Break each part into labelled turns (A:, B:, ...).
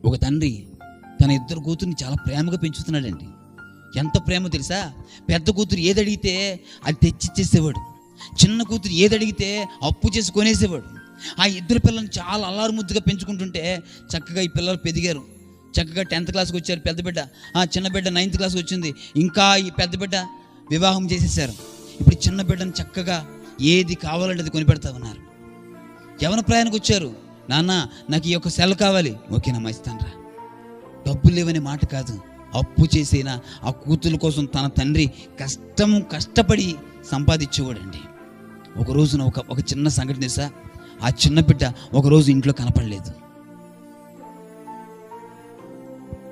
A: ఒక తండ్రి తన ఇద్దరు కూతుర్ని చాలా ప్రేమగా పెంచుతున్నాడండి. ఎంత ప్రేమో తెలుసా? పెద్ద కూతురు ఏది అడిగితే అది తెచ్చిచ్చేసేవాడు. చిన్న కూతురు ఏది అడిగితే అప్పు చేసి కొనేసేవాడు. ఆ ఇద్దరు పిల్లల్ని చాలా అల్లారు ముద్దుగా పెంచుకుంటుంటే చక్కగా ఈ పిల్లలు పెరిగారు. చక్కగా 10th క్లాస్కి వచ్చారు. పెద్ద బిడ్డ, చిన్న బిడ్డ 9th క్లాస్కి వచ్చింది. ఇంకా ఈ పెద్ద బిడ్డ వివాహం చేసేసారు. ఇప్పుడు చిన్న బిడ్డను చక్కగా ఏది కావాలంటే అది కొనిపెడతా ఉన్నారు. యవన ప్రయాణానికి వచ్చారు. నాన్న నాకు ఈ యొక్క సెల్ కావాలి. ఓకేనమ్మా ఇస్తాను రా. డబ్బులు లేవనే మాట కాదు, అప్పు చేసిన ఆ కూతురు కోసం తన తండ్రి కష్టపడి సంపాదించేవాడండి. ఒక రోజున ఒక చిన్న సంఘటన తెలుసా? ఆ చిన్న బిడ్డ ఒకరోజు ఇంట్లో కనపడలేదు.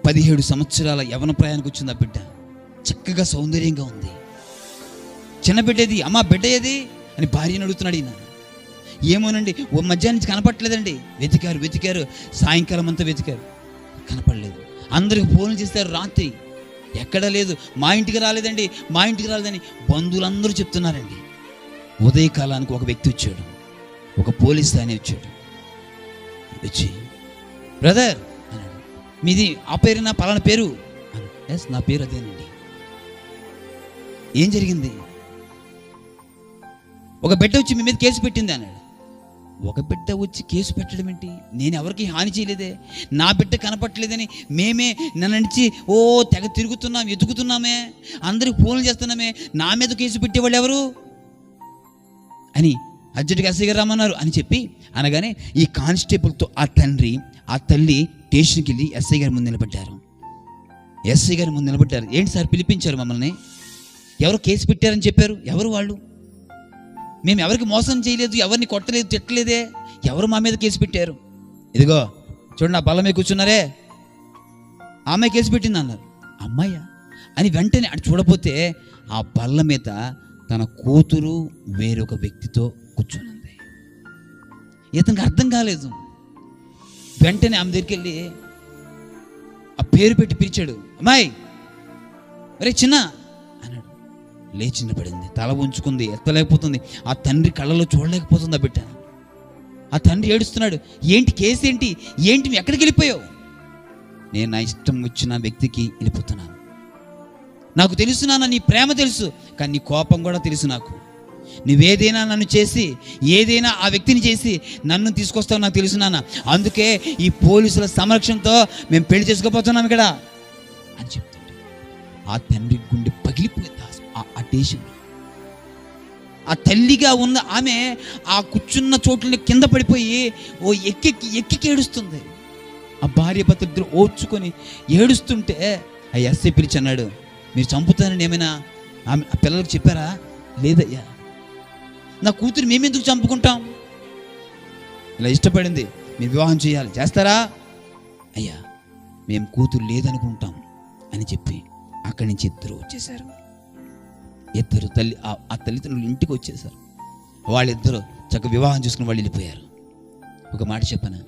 A: 17 సంవత్సరాల యవన ప్రయాణానికి వచ్చింది ఆ బిడ్డ. చక్కగా సౌందర్యంగా ఉంది. చిన్న బిడ్డ ఏది, అమ్మా బిడ్డ ఏది అని భార్యను అడుగుతున్నాడు ఈయన. ఏమోనండి, ఓ మధ్యాహ్నం నుంచి కనపడలేదండి. వెతికారు, సాయంకాలం అంతా వెతికారు, కనపడలేదు. అందరికి ఫోన్లు చేస్తారు. రాత్రి ఎక్కడా లేదు. మా ఇంటికి రాలేదండి అని బంధువులందరూ చెప్తున్నారండి. ఉదయకాలానికి ఒక వ్యక్తి వచ్చాడు, ఒక పోలీస్ ఆయన వచ్చాడు. వచ్చి బ్రదర్ అన్నాడు, మీది ఆ పేరునా పలానా పేరు? ఎస్ నా పేరు అదేనండి. ఏం జరిగింది? ఒక బిడ్డ వచ్చి మీ మీద కేసు పెట్టింది అన్నాడు. ఒక బిడ్డ వచ్చి కేసు పెట్టడం ఏంటి? నేను ఎవరికి హాని చేయలేదే. నా బిడ్డ కనపట్టలేదని మేమే నన్నించి తెగ తిరుగుతున్నాం, ఎతుకుతున్నామే, అందరికి ఫోన్లు చేస్తున్నామే, నా మీద కేసు పెట్టేవాళ్ళు ఎవరు అని అర్జెంటుగా ఎస్ఐ గారు రమ్మన్నారు అని చెప్పి అనగానే ఈ కానిస్టేబుల్తో ఆ తండ్రి ఆ తల్లి స్టేషన్కి వెళ్ళి ఎస్ఐ గారి ముందు నిలబడ్డారు. ఏంటి సార్ పిలిపించారు మమ్మల్ని? ఎవరు కేసు పెట్టారని చెప్పారు? ఎవరు వాళ్ళు? మేము ఎవరికి మోసం చేయలేదు, ఎవరిని కొట్టలేదు, తిట్టలేదే. ఎవరు మా మీద కేసు పెట్టారు? ఇదిగో చూడండి, ఆ బల్ల మీద కూర్చున్నారే, ఆ అమ్మాయి కేసు పెట్టింది అన్నారు. అమ్మాయ్యా అని వెంటనే అటు చూడపోతే ఆ బల్ల మీద తన కూతురు వేరొక వ్యక్తితో కూర్చున్నది. ఇతనికి అర్థం కాలేదు. వెంటనే ఆమె దగ్గరికి వెళ్ళి ఆ పేరు పెట్టి పిలిచాడు. అమ్మాయి, అరే చిన్న అన్నాడు. లేచి నిలబడింది, తల ఉంచుకుంది, ఎత్తలేకపోతుంది. ఆ తండ్రి కళ్ళలో చూడలేకపోతుంది ఆ బిడ్డ. ఆ తండ్రి ఏడుస్తున్నాడు. ఏంటి కేసు ఏంటి ఎక్కడికి వెళ్ళిపోయావు? నేను నా ఇష్టం వచ్చిన వ్యక్తికి వెళ్ళిపోతున్నాను. నాకు తెలుసు నాన్న, నీ ప్రేమ తెలుసు, కానీ నీ కోపం కూడా తెలుసు నాకు. నువ్వేదైనా నన్ను చేసి, ఏదైనా ఆ వ్యక్తిని చేసి నన్ను తీసుకొస్తావు నాకు తెలుసు నాన్న. అందుకే ఈ పోలీసుల సంరక్షణతో మేము పెళ్లి చేసుకోపోతున్నాం ఇక్కడ అని చెప్తాడు. ఆ తండ్రి గుండె పగిలిపోయింది. ఆ దేశంలో ఆ తల్లిగా ఉన్న ఆమె ఆ కూర్చున్న చోట్లని కింద పడిపోయి ఎక్కి ఏడుస్తుంది. ఆ భార్య భర్త ఇద్దరు ఓర్చుకొని ఏడుస్తుంటే ఆ ఎస్ఐ పిలిచి అన్నాడు, మీరు చంపుతారని ఏమైనా ఆమె ఆ పిల్లలకు చెప్పారా? లేదయ్యా. నా కూతురు మేమెందుకు చంపుకుంటాం? ఇలా ఇష్టపడింది, మీరు వివాహం చేస్తారా? అయ్యా మేము కూతురు లేదనుకుంటాం అని చెప్పి అక్కడి నుంచి ఇద్దరు వచ్చేసారు. ఇద్దరు ఆ తల్లిదండ్రులు ఇంటికి వచ్చేసారు. వాళ్ళిద్దరూ చక్కగా వివాహం చేసుకుని వాళ్ళు వెళ్ళిపోయారు. ఒక మాట చెప్పనా,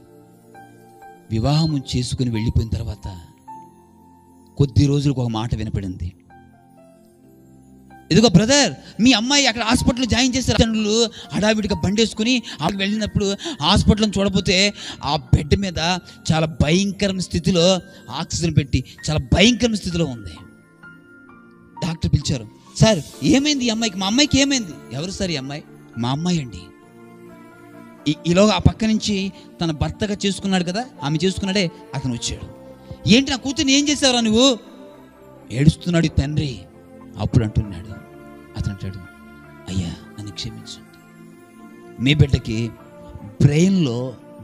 A: వివాహం చేసుకుని వెళ్ళిపోయిన తర్వాత కొద్ది రోజులకు ఒక మాట వినపడింది. ఇదిగో బ్రదర్, మీ అమ్మాయి అక్కడ హాస్పిటల్లో జాయిన్ చేశారు. తండ్రులు హడావిడిగా బండేసుకుని అక్కడికి వెళ్ళినప్పుడు హాస్పిటల్ని చూడపోతే ఆ బెడ్ మీద చాలా భయంకరమైన స్థితిలో ఆక్సిజన్ పెట్టి చాలా భయంకరమైన స్థితిలో ఉంది. డాక్టర్ పిలిచారు. సార్ ఏమైంది ఈ అమ్మాయికి? మా అమ్మాయికి ఏమైంది? ఎవరు సార్ ఈ అమ్మాయి? మా అమ్మాయి అండి. ఈలోగా ఆ పక్క నుంచి తన భర్తగా చేసుకున్నాడు కదా, ఆమె చేసుకున్నాడే, అతను వచ్చాడు. ఏంటి నా కూతుర్ని ఏం చేసావురా నువ్వు? ఏడుస్తున్నాడు ఈ తండ్రి. అప్పుడు అతను అంటాడు, అయ్యా నన్ను క్షమించండి, మీ బిడ్డకి బ్రెయిన్లో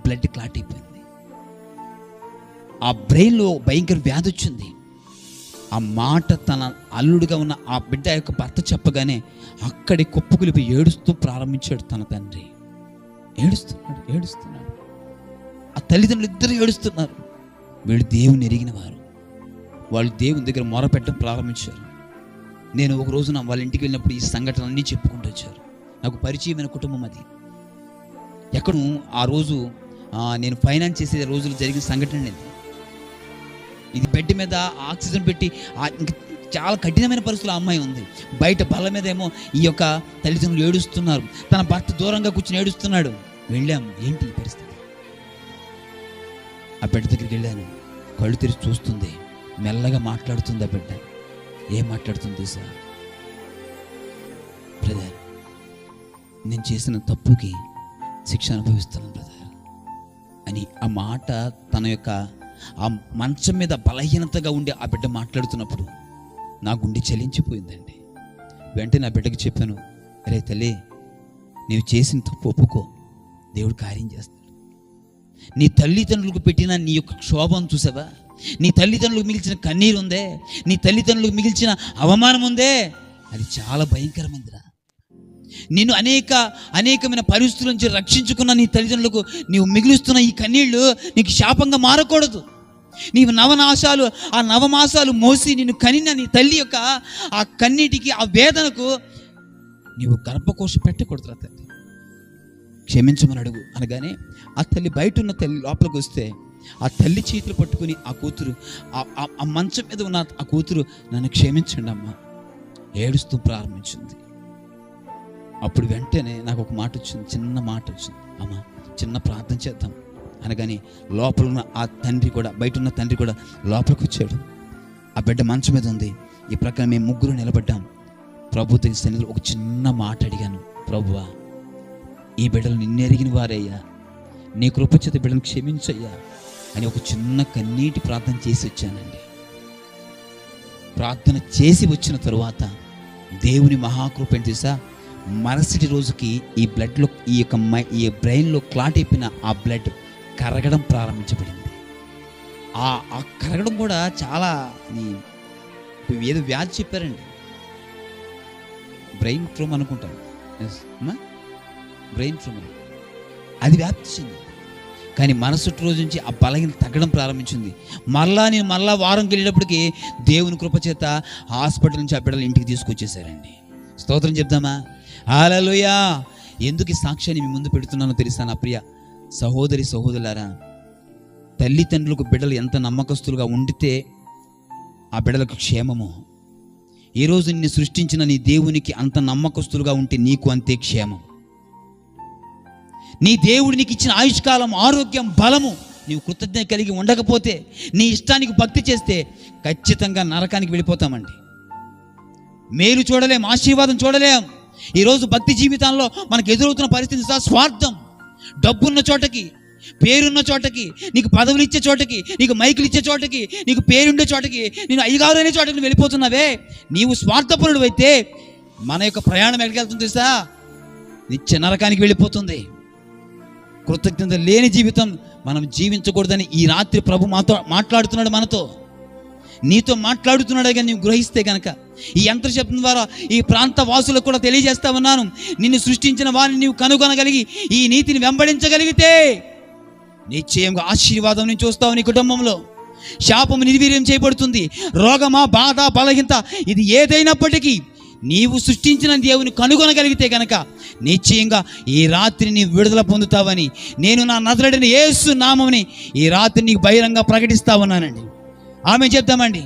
A: బ్లడ్ క్లాట్ అయిపోయింది. ఆ బ్రెయిన్లో భయంకర వ్యాధి వచ్చింది. ఆ మాట తన అల్లుడిగా ఉన్న ఆ బిడ్డ యొక్క భర్త చెప్పగానే అక్కడి కుప్పకులిపి ఏడుస్తూ ప్రారంభించాడు తన తండ్రి. ఏడుస్తున్నాడు. ఆ తల్లిదండ్రులు ఇద్దరు ఏడుస్తున్నారు. వీళ్ళు దేవుని ఎరిగిన వారు. వాళ్ళు దేవుని దగ్గర మొరపెట్టడం ప్రారంభించారు. నేను ఒక రోజున వాళ్ళ ఇంటికి వెళ్ళినప్పుడు ఈ సంఘటనలన్నీ చెప్పుకుంటూ వచ్చారు. నాకు పరిచయమైన కుటుంబం అది. ఎక్కడో ఆ రోజు నేను ఫైనాన్స్ చేసే రోజులు జరిగిన సంఘటన ఇది. బెడ్ మీద ఆక్సిజన్ పెట్టి చాలా కఠినమైన పరిస్థితులు ఆ అమ్మాయి ఉంది. బయట బల్ల మీద ఏమో ఈ యొక్క తల్లిదండ్రులు ఏడుస్తున్నారు. తన భర్త దూరంగా కూర్చుని ఏడుస్తున్నాడు. వెళ్ళాము, ఏంటి ఈ పరిస్థితి? ఆ బెడ్ దగ్గరికి వెళ్ళాను. కళ్ళు తెరిచి చూస్తుంది, మెల్లగా మాట్లాడుతుంది. ఆ బిడ్డ ఏం మాట్లాడుతుంది సార్? బ్రదర్, నేను చేసిన తప్పుకి శిక్ష అనుభవిస్తున్నాను బ్రదర్ అని ఆ మాట తన యొక్క ఆ మంచం మీద బలహీనతగా ఉండి ఆ బిడ్డ మాట్లాడుతున్నప్పుడు నా గుండె చలించిపోయిందండి. వెంటనే నా బిడ్డకి చెప్పాను, అరే తల్లి, నీవు చేసిన తప్పు ఒప్పుకో, దేవుడు కార్యం చేస్తాడు. నీ తల్లిదండ్రులకు పెట్టిన నీ యొక్క క్షోభం చూసావా? నీ తల్లిదండ్రులకు మిగిల్చిన కన్నీరు ఉందే, నీ తల్లిదండ్రులకు మిగిల్చిన అవమానం ఉందే, అది చాలా భయంకరమైనదిరా. నిన్ను అనేకమైన పరిస్థితుల నుంచి రక్షించుకున్న నీ తల్లిదండ్రులకు నీవు మిగులుస్తున్న ఈ కన్నీళ్లు నీకు శాపంగా మారకూడదు. నీవు ఆ నవమాసాలు మోసి నిన్ను కనిన నీ తల్లి యొక్క ఆ కన్నీటికి, ఆ వేదనకు నీవు గర్భకోశ పెట్టకూడదురా తల్లి, క్షమించమని అడుగు అనగానే ఆ తల్లి, బయట ఉన్న తల్లి లోపలికి వస్తే ఆ తల్లి చేతులు పట్టుకుని ఆ కూతురు, ఆ మంచం మీద ఉన్న ఆ కూతురు, నన్ను క్షమించండి అమ్మా, ఏడుస్తూ ప్రారంభించింది. అప్పుడు వెంటనే నాకు ఒక మాట వచ్చింది, చిన్న మాట వచ్చింది, అమ్మ చిన్న ప్రార్థన చేద్దాం అనగానే లోపల ఉన్న ఆ తండ్రి కూడా, బయట ఉన్న తండ్రి కూడా లోపలికి వచ్చాడు. ఆ బిడ్డ మంచం మీద ఉంది. ఈ ప్రకారం మేము ముగ్గురు నిలబడ్డాం. ప్రభు సన్నిధిలో ఒక చిన్న మాట అడిగాను, ప్రభువా, ఈ బిడ్డలు నిన్నెరిగిన వారయ్యా, నీ కృపచేత బిడ్డను క్షమించయ్యా అని ఒక చిన్న కన్నీటి ప్రార్థన చేసి వచ్చానండి. ప్రార్థన చేసి వచ్చిన తరువాత దేవుని మహాకృప ఏంటి తెలుసా? మరుసటి రోజుకి ఈ బ్లడ్లో, ఈ బ్రెయిన్లో క్లాట్ అయిపోయిన ఆ బ్లడ్ కరగడం ప్రారంభించబడింది. ఆ కరగడం కూడా చాలా, ఏదో వ్యాధి చెప్పారండి, బ్రెయిన్ ట్యూమర్ అనుకుంటాను, బ్రెయిన్ ట్యూమర్, అది వ్యాప్తి చెంది. కానీ మరుసటి రోజు నుంచి ఆ బలహీనత తగ్గడం ప్రారంభించింది. నేను మళ్ళా వారంకి వెళ్ళేటప్పటికి దేవుని కృపచేత హాస్పిటల్ నుంచి ఆ బిడ్డలు ఇంటికి తీసుకొచ్చేసారండి. స్తోత్రం చెప్దామా? హల్లెలూయా. ఎందుకు ఈ సాక్ష్యాన్ని మీ ముందు పెడుతున్నానో తెలుసా నా ప్రియ సహోదరి సహోదరులారా? తల్లిదండ్రులకు బిడ్డలు ఎంత నమ్మకస్తులుగా ఉండితే ఆ బిడ్డలకు క్షేమము. ఈరోజు నిన్ను సృష్టించిన నీ దేవునికి అంత నమ్మకస్తులుగా ఉంటే నీకు అంతే క్షేమం. నీ దేవుడు నీకు ఇచ్చిన ఆయుష్కాలం, ఆరోగ్యం, బలము నీవు కృతజ్ఞత కలిగి ఉండకపోతే, నీ ఇష్టానికి భక్తి చేస్తే ఖచ్చితంగా నరకానికి వెళ్ళిపోతామండి. మేలు చూడలేం, ఆశీర్వాదం చూడలేం. ఈరోజు భక్తి జీవితంలో మనకు ఎదురవుతున్న పరిస్థితి స్వార్థం. డబ్బున్న చోటకి, పేరున్న చోటకి, నీకు పదవులు ఇచ్చే చోటకి, నీకు మైకులు ఇచ్చే చోటకి, నీకు పేరుండే చోటకి, నేను అయ్యగారు అనే చోటకి వెళ్ళిపోతున్నావే. నీవు స్వార్థపరుడు అయితే మన యొక్క ప్రయాణం ఎక్కడికెళ్తుంది తెలుసా? నిత్య నరకానికి వెళ్ళిపోతుంది. కృతజ్ఞత లేని జీవితం మనం జీవించకూడదని ఈ రాత్రి ప్రభు మాట్లాడుతున్నాడు మనతో, నీతో మాట్లాడుతున్నాడు. కానీ నువ్వు గ్రహిస్తే కనుక ఈ యంత్రశబ్దం ద్వారా ఈ ప్రాంత వాసులకు కూడా తెలియజేస్తా ఉన్నాను, నిన్ను సృష్టించిన వారిని నీవు కనుగొనగలిగి ఈ నీతిని వెంబడించగలిగితే నిశ్చయంగా ఆశీర్వాదం నుంచి చూస్తావు. నీ కుటుంబంలో శాపము నిర్వీర్యం చేయబడుతుంది. రోగమా, బాధ, బలహీనత ఇది ఏదైనప్పటికీ నీవు సృష్టించిన దేవుని కనుగొనగలిగితే కనుక నిశ్చయంగా ఈ రాత్రి నీ విడుదల పొందుతావని నేను నా నజరేయుడైన యేసు నామముని ఈ రాత్రి నీకు బహిరంగ ప్రకటిస్తా ఉన్నానండి. ఆమె చెప్తామండి.